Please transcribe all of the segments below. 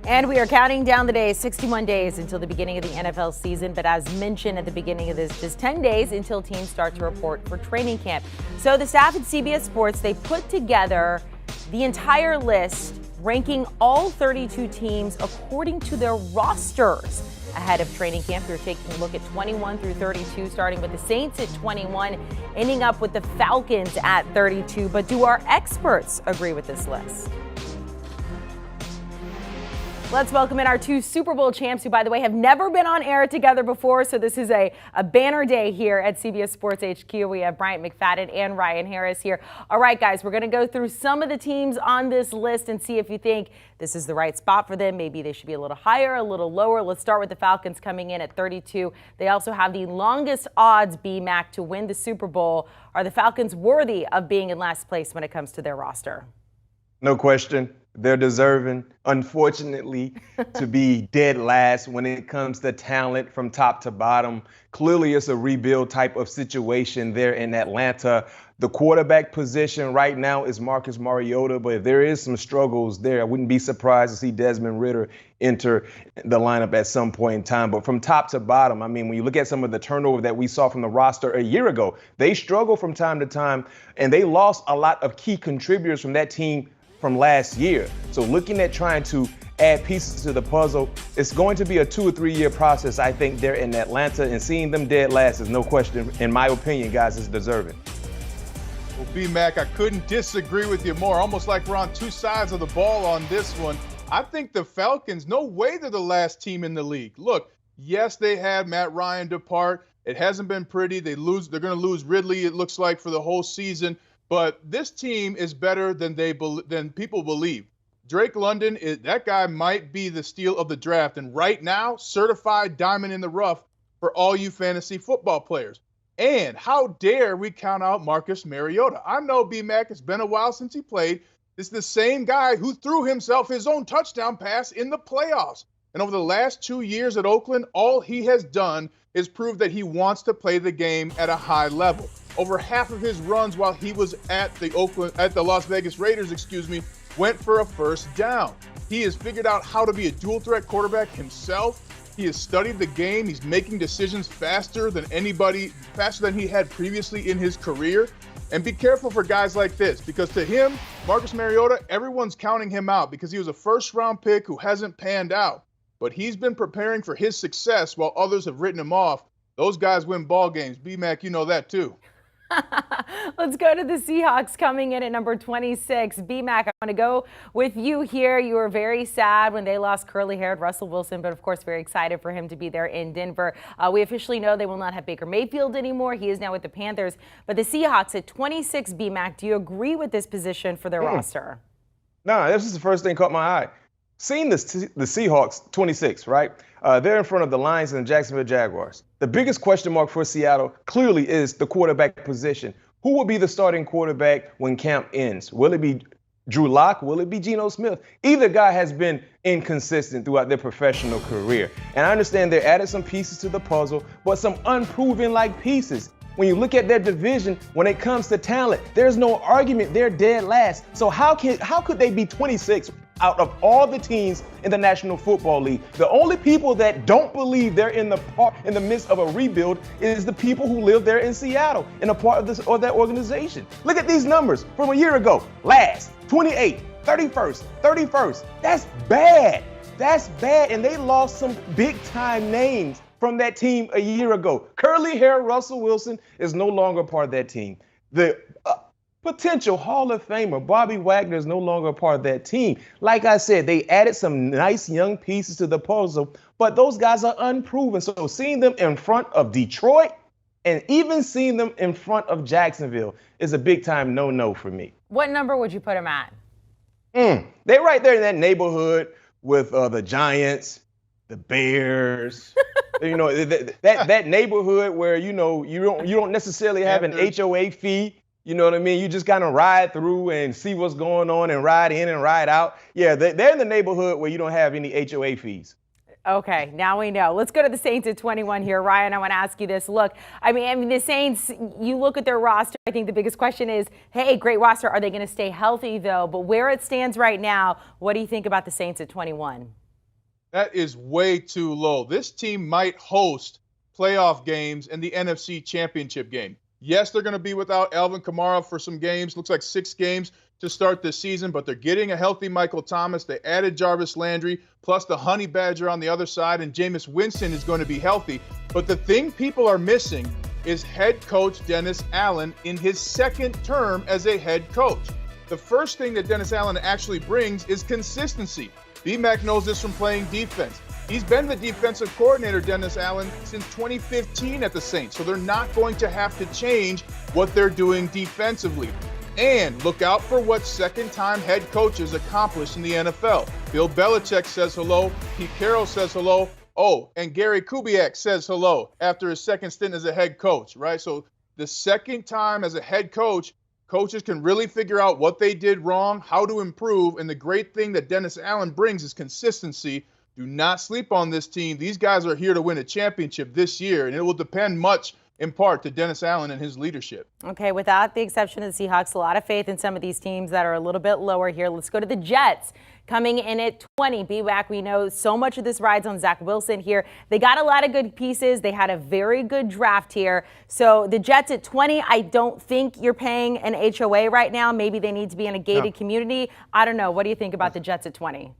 And we are counting down the days, 61 days until the beginning of the NFL season. But as mentioned at the beginning of this, just 10 days until teams start to report for training camp. So the staff at CBS Sports, they put together the entire list, ranking all 32 teams according to their rosters ahead of training camp. We're taking a look at 21 through 32, starting with the Saints at 21, ending up with the Falcons at 32. But do our experts agree with this list? Let's welcome in our two Super Bowl champs who, by the way, have never been on air together before. So this is a banner day here at CBS Sports HQ. We have Bryant McFadden and Ryan Harris here. All right, guys, we're going to go through some of the teams on this list and see if you think this is the right spot for them. Maybe they should be a little higher, a little lower. Let's start with the Falcons coming in at 32. They also have the longest odds, BMAC, to win the Super Bowl. Are the Falcons worthy of being in last place when it comes to their roster? No question. They're deserving, unfortunately, to be dead last when it comes to talent from top to bottom. Clearly, it's a rebuild type of situation there in Atlanta. The quarterback position right now is Marcus Mariota, but if there is some struggles there, I wouldn't be surprised to see Desmond Ridder enter the lineup at some point in time. But from top to bottom, I mean, when you look at some of the turnover that we saw from the roster a year ago, they struggle from time to time, and they lost a lot of key contributors from that team from last year. So looking at trying to add pieces to the puzzle, it's going to be a 2 or 3 year process, I think, there in Atlanta, and seeing them dead last is no question, in my opinion, guys, is deserving. Well, B-Mac, I couldn't disagree with you more. Almost like we're on two sides of the ball on this one. I think the Falcons, no way they're the last team in the league. Look, yes, they had Matt Ryan depart. It hasn't been pretty. They're going to lose Ridley, it looks like, for the whole season. But this team is better than people believe. Drake London, that guy might be the steal of the draft. And right now, certified diamond in the rough for all you fantasy football players. And how dare we count out Marcus Mariota? I know, B-Mac, it's been a while since he played. It's the same guy who threw himself his own touchdown pass in the playoffs. And over the last 2 years at Oakland, all he has done is prove that he wants to play the game at a high level. Over half of his runs while he was at the Las Vegas Raiders, went for a first down. He has figured out how to be a dual threat quarterback himself. He has studied the game. He's making decisions faster than he had previously in his career. And be careful for guys like this, because to him, Marcus Mariota, everyone's counting him out because he was a first-round pick who hasn't panned out. But he's been preparing for his success while others have written him off. Those guys win ball games. B-Mac, you know that too. Let's go to the Seahawks coming in at number 26. BMAC, I want to go with you here. You were very sad when they lost curly-haired Russell Wilson, but of course very excited for him to be there in Denver. We officially know they will not have Baker Mayfield anymore. He is now with the Panthers. But the Seahawks at 26, BMAC, do you agree with this position for their roster? No, this is the first thing caught my eye. Seeing the Seahawks, 26, right? They're in front of the Lions and the Jacksonville Jaguars. The biggest question mark for Seattle clearly is the quarterback position. Who will be the starting quarterback when camp ends? Will it be Drew Lock? Will it be Geno Smith? Either guy has been inconsistent throughout their professional career. And I understand they added some pieces to the puzzle, but some unproven-like pieces. When you look at their division, when it comes to talent, there's no argument they're dead last. So how could they be 26 out of all the teams in the National Football League? The only people that don't believe they're in the midst of a rebuild is the people who live there in Seattle and a part of this or that organization. Look at these numbers from a year ago. Last, 28, 31st, 31st. That's bad. That's bad. And they lost some big time names from that team a year ago. Curly hair Russell Wilson is no longer part of that team. The potential Hall of Famer Bobby Wagner is no longer a part of that team. Like I said, they added some nice young pieces to the puzzle, but those guys are unproven. So seeing them in front of Detroit and even seeing them in front of Jacksonville is a big time no-no for me. What number would you put them at? They're right there in that neighborhood with the Giants, the Bears. You know, that neighborhood where, you know, you don't necessarily have an HOA fee. You know what I mean? You just kind of ride through and see what's going on and ride in and ride out. Yeah, they're in the neighborhood where you don't have any HOA fees. Okay, now we know. Let's go to the Saints at 21 here. Ryan, I want to ask you this. Look, I mean, the Saints, you look at their roster, I think the biggest question is, hey, great roster. Are they going to stay healthy, though? But where it stands right now, what do you think about the Saints at 21? That is way too low. This team might host playoff games in the NFC Championship game. Yes, they're going to be without Alvin Kamara for some games. Looks like 6 games to start this season, but they're getting a healthy Michael Thomas. They added Jarvis Landry, plus the Honey Badger on the other side, and Jameis Winston is going to be healthy. But the thing people are missing is head coach Dennis Allen in his second term as a head coach. The first thing that Dennis Allen actually brings is consistency. B-Mac knows this from playing defense. He's been the defensive coordinator, Dennis Allen, since 2015 at the Saints, so they're not going to have to change what they're doing defensively. And look out for what second-time head coaches accomplish in the NFL. Bill Belichick says hello. Pete Carroll says hello. Oh, and Gary Kubiak says hello after his second stint as a head coach, right? So the second time as a head coach, coaches can really figure out what they did wrong, how to improve, and the great thing that Dennis Allen brings is consistency. Do not sleep on this team. These guys are here to win a championship this year, and it will depend much in part to Dennis Allen and his leadership. Okay, without the exception of the Seahawks, a lot of faith in some of these teams that are a little bit lower here. Let's go to the Jets. Coming in at 20, B-Wack, we know so much of this rides on Zach Wilson here. They got a lot of good pieces. They had a very good draft here. So the Jets at 20, I don't think you're paying an HOA right now. Maybe they need to be in a gated community. I don't know. What do you think about the Jets at 20?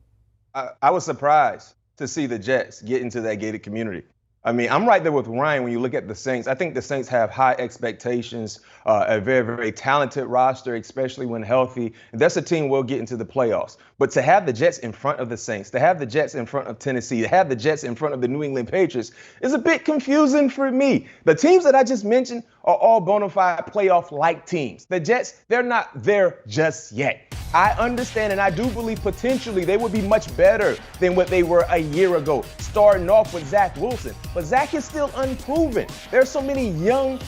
I was surprised to see the Jets get into that gated community. I mean, I'm right there with Ryan when you look at the Saints. I think the Saints have high expectations, a very, very talented roster, especially when healthy. And that's a team will get into the playoffs. But to have the Jets in front of the Saints, to have the Jets in front of Tennessee, to have the Jets in front of the New England Patriots is a bit confusing for me. The teams that I just mentioned are all bona fide playoff-like teams. The Jets, they're not there just yet. I understand and I do believe potentially they would be much better than what they were a year ago, starting off with Zach Wilson. But Zach is still unproven. There's so many young,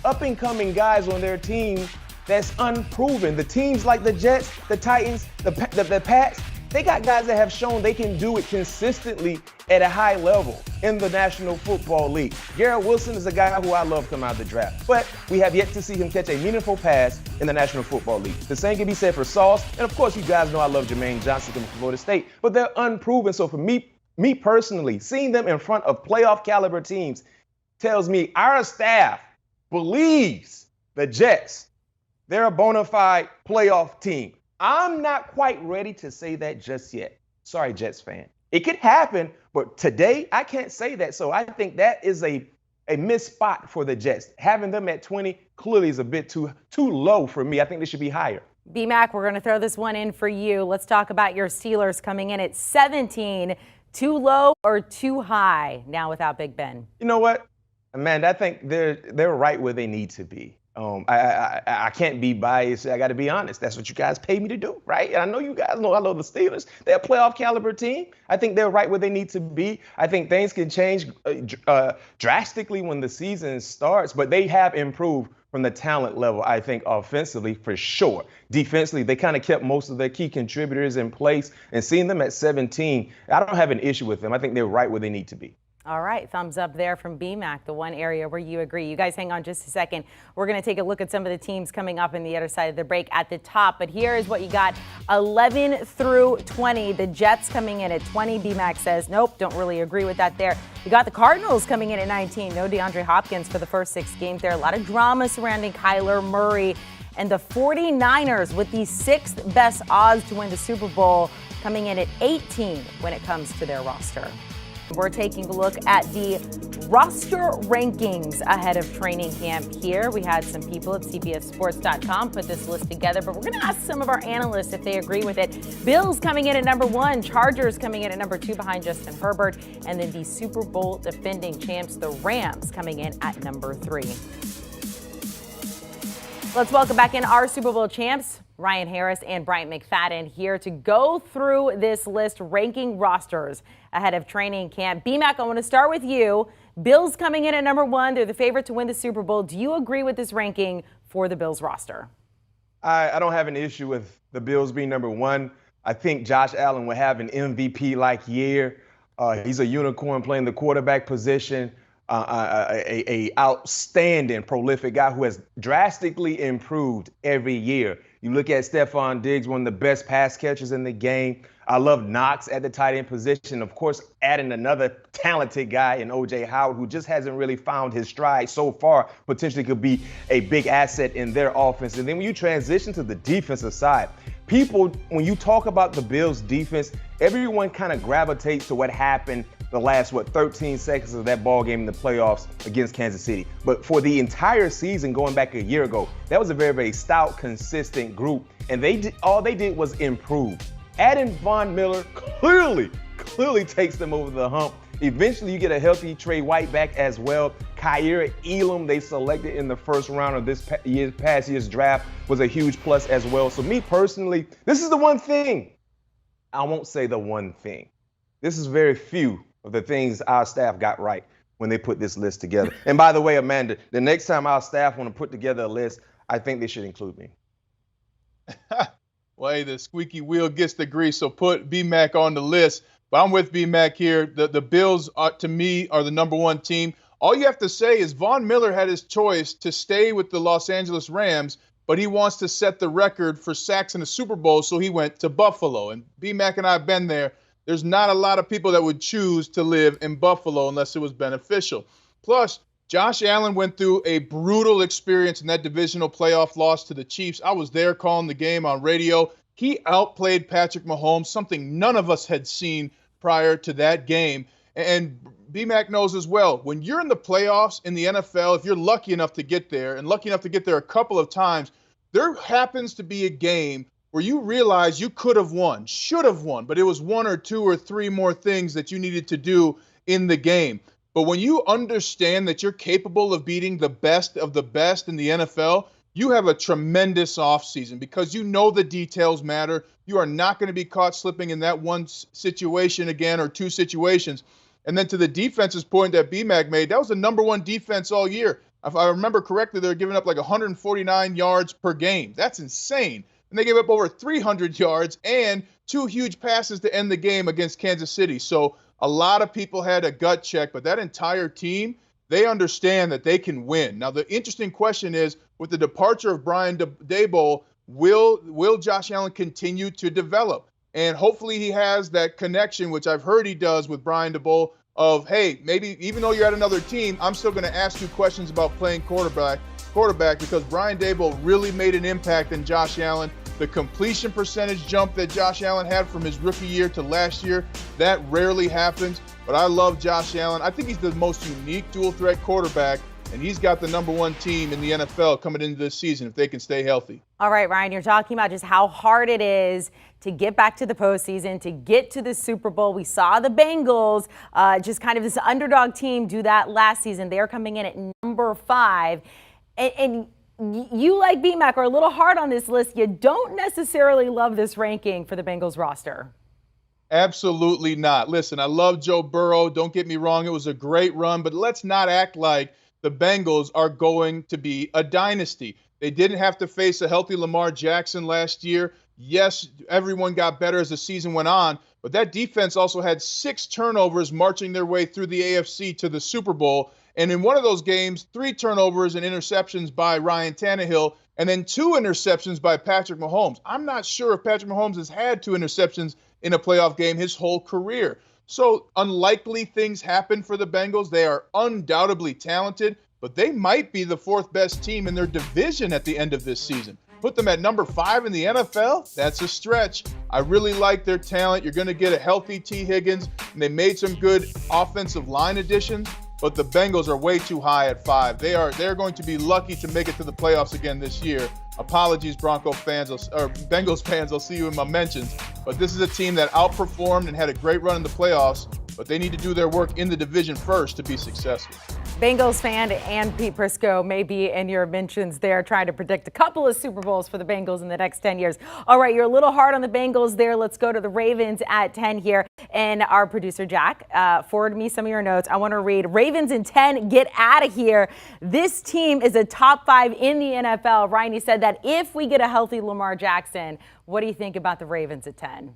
up-and-coming guys on their team that's unproven. The teams like the Jets, the Titans, the Pats, they got guys that have shown they can do it consistently at a high level in the National Football League. Garrett Wilson is a guy who I love coming out of the draft, but we have yet to see him catch a meaningful pass in the National Football League. The same can be said for Sauce, and of course you guys know I love Jermaine Johnson from Florida State, but they're unproven. So for me personally, seeing them in front of playoff caliber teams tells me our staff believes the Jets, they're a bona fide playoff team. I'm not quite ready to say that just yet. Sorry, Jets fan. It could happen, but today I can't say that. So I think that is a missed spot for the Jets. Having them at 20 clearly is a bit too low for me. I think they should be higher. B-Mac, we're going to throw this one in for you. Let's talk about your Steelers coming in at 17. Too low or too high now without Big Ben? You know what, Amanda, I think they're right where they need to be. I can't be biased. I got to be honest. That's what you guys pay me to do, right? And I know you guys know I love the Steelers. They're a playoff caliber team. I think they're right where they need to be. I think things can change drastically when the season starts, but they have improved from the talent level, I think, offensively for sure. Defensively, they kind of kept most of their key contributors in place, and seeing them at 17, I don't have an issue with them. I think they're right where they need to be. All right, thumbs up there from B-Mac, the one area where you agree. You guys hang on just a second. We're going to take a look at some of the teams coming up in the other side of the break at the top. But here is what you got, 11 through 20. The Jets coming in at 20. B-Mac says, nope, don't really agree with that there. You got the Cardinals coming in at 19. No DeAndre Hopkins for the first 6 games there. A lot of drama surrounding Kyler Murray. And the 49ers with the 6th best odds to win the Super Bowl coming in at 18 when it comes to their roster. We're taking a look at the roster rankings ahead of training camp here. We had some people at CBSSports.com put this list together, but we're going to ask some of our analysts if they agree with it. Bills coming in at number 1, Chargers coming in at number 2 behind Justin Herbert, and then the Super Bowl defending champs, the Rams, coming in at number 3. Let's welcome back in our Super Bowl champs, Ryan Harris and Bryant McFadden, here to go through this list, ranking rosters ahead of training camp. B-Mac, I want to start with you. Bills coming in at number 1. They're the favorite to win the Super Bowl. Do you agree with this ranking for the Bills roster? I don't have an issue with the Bills being number 1. I think Josh Allen will have an MVP-like year. He's a unicorn playing the quarterback position. A outstanding, prolific guy who has drastically improved every year. You look at Stephon Diggs, one of the best pass catchers in the game. I love Knox at the tight end position. Of course, adding another talented guy in O.J. Howard, who just hasn't really found his stride so far, potentially could be a big asset in their offense. And then when you transition to the defensive side, people, when you talk about the Bills' defense, everyone kind of gravitates to what happened the last, 13 seconds of that ball game in the playoffs against Kansas City. But for the entire season, going back a year ago, that was a very, very stout, consistent group. And all they did was improve. Adding Von Miller clearly takes them over the hump. Eventually, you get a healthy Trey White back as well. Kyer Elam, they selected in the first round of this past year's draft, was a huge plus as well. So me personally, this is the one thing. I won't say the one thing. This is very few of the things our staff got right when they put this list together. And by the way, Amanda, the next time our staff want to put together a list, I think they should include me. Well, hey, the squeaky wheel gets the grease, so put B-Mac on the list. But I'm with B-Mac here. The Bills, to me, are the number one team. All you have to say is Von Miller had his choice to stay with the Los Angeles Rams, but he wants to set the record for sacks in the Super Bowl, so he went to Buffalo. And B-Mac and I have been there. There's not a lot of people that would choose to live in Buffalo unless it was beneficial. Plus, Josh Allen went through a brutal experience in that divisional playoff loss to the Chiefs. I was there calling the game on radio. He outplayed Patrick Mahomes, something none of us had seen prior to that game. And B-Mac knows as well, when you're in the playoffs in the NFL, if you're lucky enough to get there, and lucky enough to get there a couple of times, there happens to be a game where you realize you could have won, should have won, but it was one or two or three more things that you needed to do in the game. But when you understand that you're capable of beating the best of the best in the NFL, you have a tremendous offseason because you know the details matter. You are not going to be caught slipping in that one situation again or two situations. And then to the defense's point that B-Mac made, that was the number one defense all year. If I remember correctly, they're giving up like 149 yards per game. That's insane. And they gave up over 300 yards and two huge passes to end the game against Kansas City. So a lot of people had a gut check, but that entire team, they understand that they can win. Now, the interesting question is, with the departure of Brian Daboll, will Josh Allen continue to develop? And hopefully he has that connection, which I've heard he does with Brian Daboll, of, hey, maybe even though you're at another team, I'm still going to ask you questions about playing quarterback because Brian Daboll really made an impact in Josh Allen. The completion percentage jump that Josh Allen had from his rookie year to last year, that rarely happens. But I love Josh Allen. I think he's the most unique dual-threat quarterback, and he's got the number one team in the NFL coming into this season if they can stay healthy. All right, Ryan, you're talking about just how hard it is to get back to the postseason, to get to the Super Bowl. We saw the Bengals, just kind of this underdog team, do that last season. They're coming in at number 5. And you, like B-Mac, are a little hard on this list. You don't necessarily love this ranking for the Bengals roster. Absolutely not. Listen, I love Joe Burrow. Don't get me wrong. It was a great run, but let's not act like the Bengals are going to be a dynasty. They didn't have to face a healthy Lamar Jackson last year. Yes, everyone got better as the season went on, but that defense also had 6 turnovers marching their way through the AFC to the Super Bowl. And in one of those games, 3 turnovers and interceptions by Ryan Tannehill, and then 2 interceptions by Patrick Mahomes. I'm not sure if Patrick Mahomes has had 2 interceptions in a playoff game his whole career. So unlikely things happen for the Bengals. They are undoubtedly talented, but they might be the 4th best team in their division at the end of this season. Put them at number 5 in the NFL? That's a stretch. I really like their talent. You're going to get a healthy T. Higgins, and they made some good offensive line additions. But the Bengals are way too high at 5. They're going to be lucky to make it to the playoffs again this year. Apologies, Bronco fans or Bengals fans. I'll see you in my mentions. But this is a team that outperformed and had a great run in the playoffs. But they need to do their work in the division first to be successful. Bengals fan and Pete Prisco may be in your mentions there, trying to predict a couple of Super Bowls for the Bengals in the next 10 years. All right, you're a little hard on the Bengals there. Let's go to the Ravens at 10 here. And our producer, Jack, forward me some of your notes. I want to read Ravens in 10, get out of here. This team is a top 5 in the NFL. Ryan, you said that if we get a healthy Lamar Jackson, what do you think about the Ravens at 10?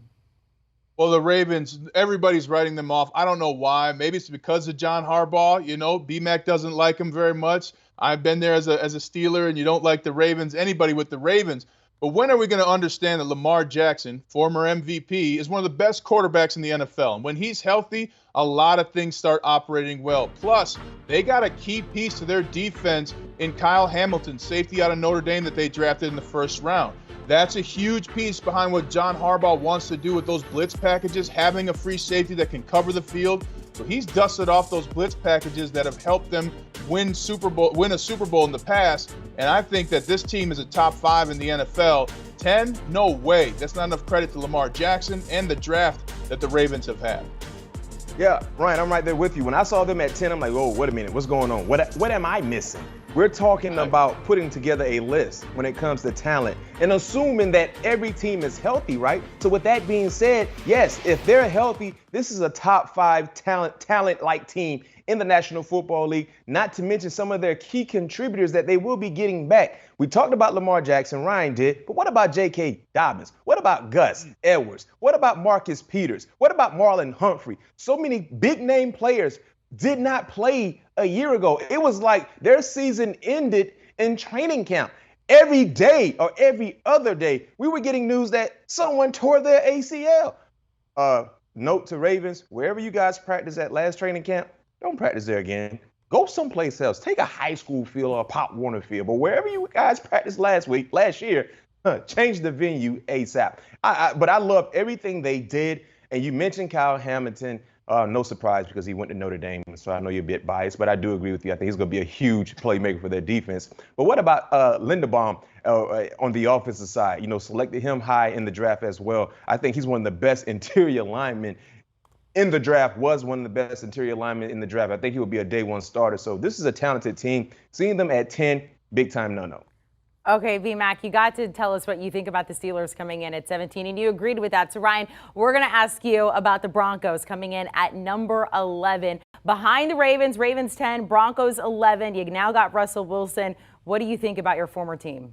Well, the Ravens, everybody's writing them off. I don't know why. Maybe it's because of John Harbaugh. You know, B-Mac doesn't like him very much. I've been there as a Steeler, and you don't like the Ravens, anybody with the Ravens. But when are we going to understand that Lamar Jackson, former MVP, is one of the best quarterbacks in the NFL? And when he's healthy, a lot of things start operating well. Plus, they got a key piece to their defense in Kyle Hamilton, safety out of Notre Dame that they drafted in the first round. That's a huge piece behind what John Harbaugh wants to do with those blitz packages, having a free safety that can cover the field. So he's dusted off those blitz packages that have helped them win a Super Bowl in the past. And I think that this team is a top 5 in the NFL. 10? No way. That's not enough credit to Lamar Jackson and the draft that the Ravens have had. Yeah, Ryan, I'm right there with you. When I saw them at 10, I'm like, oh, wait a minute, what's going on? What am I missing? We're talking about putting together a list when it comes to talent and assuming that every team is healthy, right? So with that being said, yes, if they're healthy, this is a top 5 talent-like team in the National Football League, not to mention some of their key contributors that they will be getting back. We talked about Lamar Jackson, Ryan did, but what about J.K. Dobbins? What about Gus Edwards? What about Marcus Peters? What about Marlon Humphrey? So many big-name players did not play a year ago. It was like their season ended in training camp. Every day or every other day, we were getting news that someone tore their ACL. Note to Ravens, wherever you guys practiced at last training camp, don't practice there again. Go someplace else. Take a high school field or a Pop Warner field. But wherever you guys practiced last year, change the venue ASAP. But I love everything they did. And you mentioned Kyle Hamilton. No surprise because he went to Notre Dame, so I know you're a bit biased, but I do agree with you. I think he's going to be a huge playmaker for their defense. But what about Linderbaum on the offensive side? You know, selected him high in the draft as well. I think he's one of the best interior linemen in the draft, was one of the best interior linemen in the draft. I think he will be a day one starter. So this is a talented team. Seeing them at 10, big time no-no. Okay, VMAC, you got to tell us what you think about the Steelers coming in at 17, and you agreed with that. So, Ryan, we're going to ask you about the Broncos coming in at number 11. Behind the Ravens, Ravens 10, Broncos 11. You now got Russell Wilson. What do you think about your former team?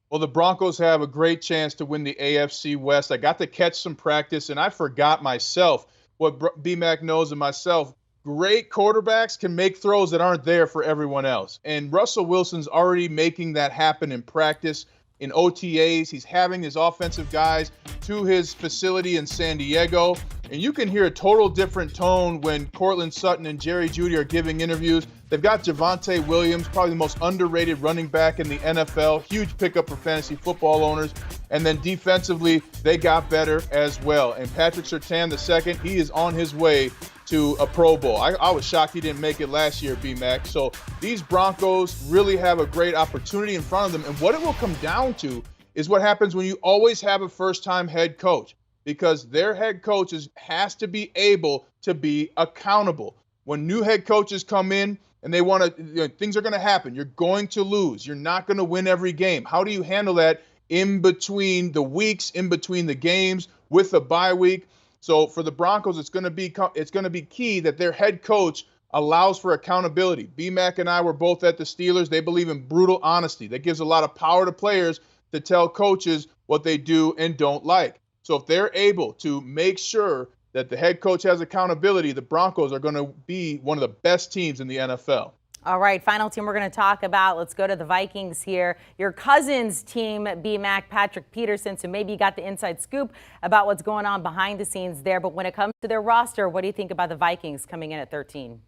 Well, the Broncos have a great chance to win the AFC West. I got to catch some practice, and I forgot myself what BMAC knows and myself. Great quarterbacks can make throws that aren't there for everyone else. And Russell Wilson's already making that happen in practice, in OTAs. He's having his offensive guys to his facility in San Diego. And you can hear a total different tone when Cortland Sutton and Jerry Jeudy are giving interviews. They've got Javonte Williams, probably the most underrated running back in the NFL. Huge pickup for fantasy football owners. And then defensively, they got better as well. And Patrick Surtain II, he is on his way to a Pro Bowl. I was shocked he didn't make it last year, BMAC. So these Broncos really have a great opportunity in front of them. And what it will come down to is what happens when you always have a first-time head coach, because their head coaches has to be able to be accountable. When new head coaches come in and they want to, things are going to happen. You're going to lose. You're not going to win every game. How do you handle that in between the weeks, in between the games, with a bye week? So for the Broncos, it's going to be key that their head coach allows for accountability. BMAC and I were both at the Steelers. They believe in brutal honesty. That gives a lot of power to players to tell coaches what they do and don't like. So if they're able to make sure that the head coach has accountability, the Broncos are going to be one of the best teams in the NFL. All right, final team we're going to talk about. Let's go to the Vikings here. Your cousin's team, BMAC, Patrick Peterson. So maybe you got the inside scoop about what's going on behind the scenes there. But when it comes to their roster, what do you think about the Vikings coming in at 13?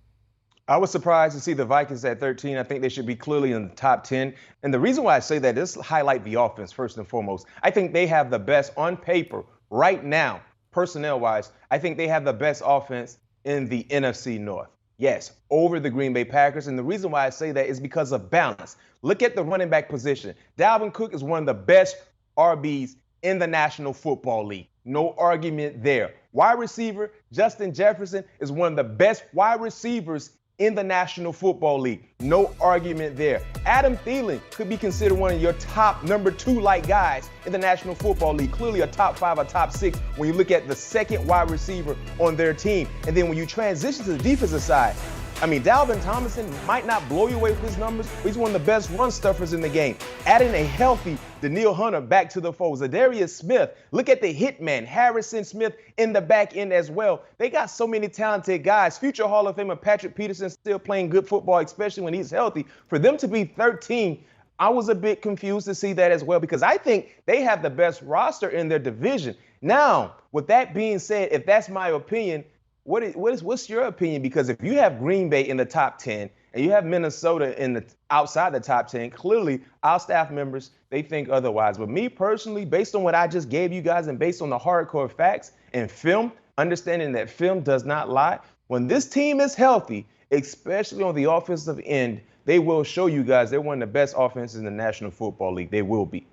I was surprised to see the Vikings at 13. I think they should be clearly in the top 10. And the reason why I say that is highlight the offense first and foremost. I think they have the best on paper right now, personnel-wise. I think they have the best offense in the NFC North. Yes, over the Green Bay Packers. And the reason why I say that is because of balance. Look at the running back position. Dalvin Cook is one of the best RBs in the National Football League. No argument there. Wide receiver, Justin Jefferson is one of the best wide receivers in the National Football League. No argument there. Adam Thielen could be considered one of your top number 2-like guys in the National Football League. Clearly a top 5 or top 6 when you look at the second wide receiver on their team. And then when you transition to the defensive side, I mean, Dalvin Tomlinson might not blow you away with his numbers, but he's one of the best run stuffers in the game. Adding a healthy Danielle Hunter back to the fold. Zadarius Smith, look at the hitman, Harrison Smith in the back end as well. They got so many talented guys. Future Hall of Famer Patrick Peterson still playing good football, especially when he's healthy. For them to be 13, I was a bit confused to see that as well because I think they have the best roster in their division. Now, with that being said, if that's my opinion, what's your opinion? Because if you have Green Bay in the top 10 and you have Minnesota in the outside the top 10, clearly our staff members, they think otherwise. But me personally, based on what I just gave you guys and based on the hardcore facts and film, understanding that film does not lie, when this team is healthy, especially on the offensive end, they will show you guys they're one of the best offenses in the National Football League. They will be.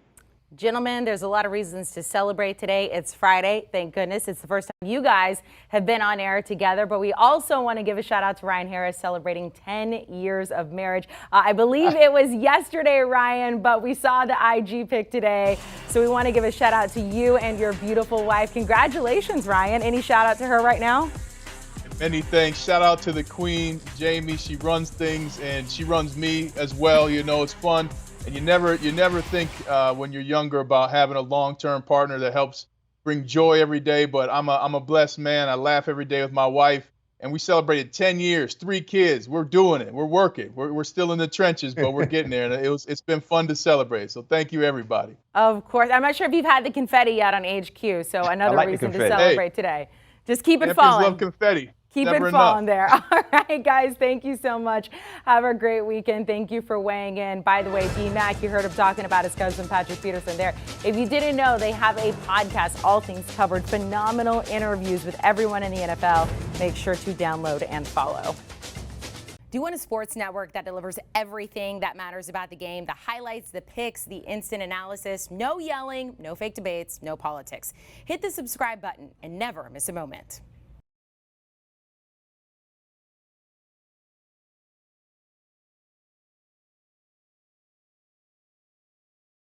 Gentlemen, there's a lot of reasons to celebrate today. It's Friday. Thank goodness. It's the first time you guys have been on air together. But we also want to give a shout out to Ryan Harris celebrating 10 years of marriage. I believe it was yesterday, Ryan, but we saw the IG pic today. So we want to give a shout out to you and your beautiful wife. Congratulations, Ryan. Any shout out to her right now? Many thanks. Shout out to the queen, Jamie. She runs things and she runs me as well. You know, it's fun. And you never think when you're younger about having a long-term partner that helps bring joy every day. But I'm a blessed man. I laugh every day with my wife. And we celebrated 10 years, 3 kids. We're doing it. We're working. We're still in the trenches, but we're getting there. And it's been fun to celebrate. So thank you, everybody. Of course. I'm not sure if you've had the confetti yet on HQ. So another reason to celebrate today. Just keep it falling. Love confetti. Keep Never it falling there. All right, guys, thank you so much. Have a great weekend. Thank you for weighing in. By the way, D-Mac, you heard him talking about his cousin Patrick Peterson there. If you didn't know, they have a podcast, All Things Covered, phenomenal interviews with everyone in the NFL. Make sure to download and follow. Do you want a sports network that delivers everything that matters about the game? The highlights, the picks, the instant analysis, no yelling, no fake debates, no politics. Hit the subscribe button and never miss a moment.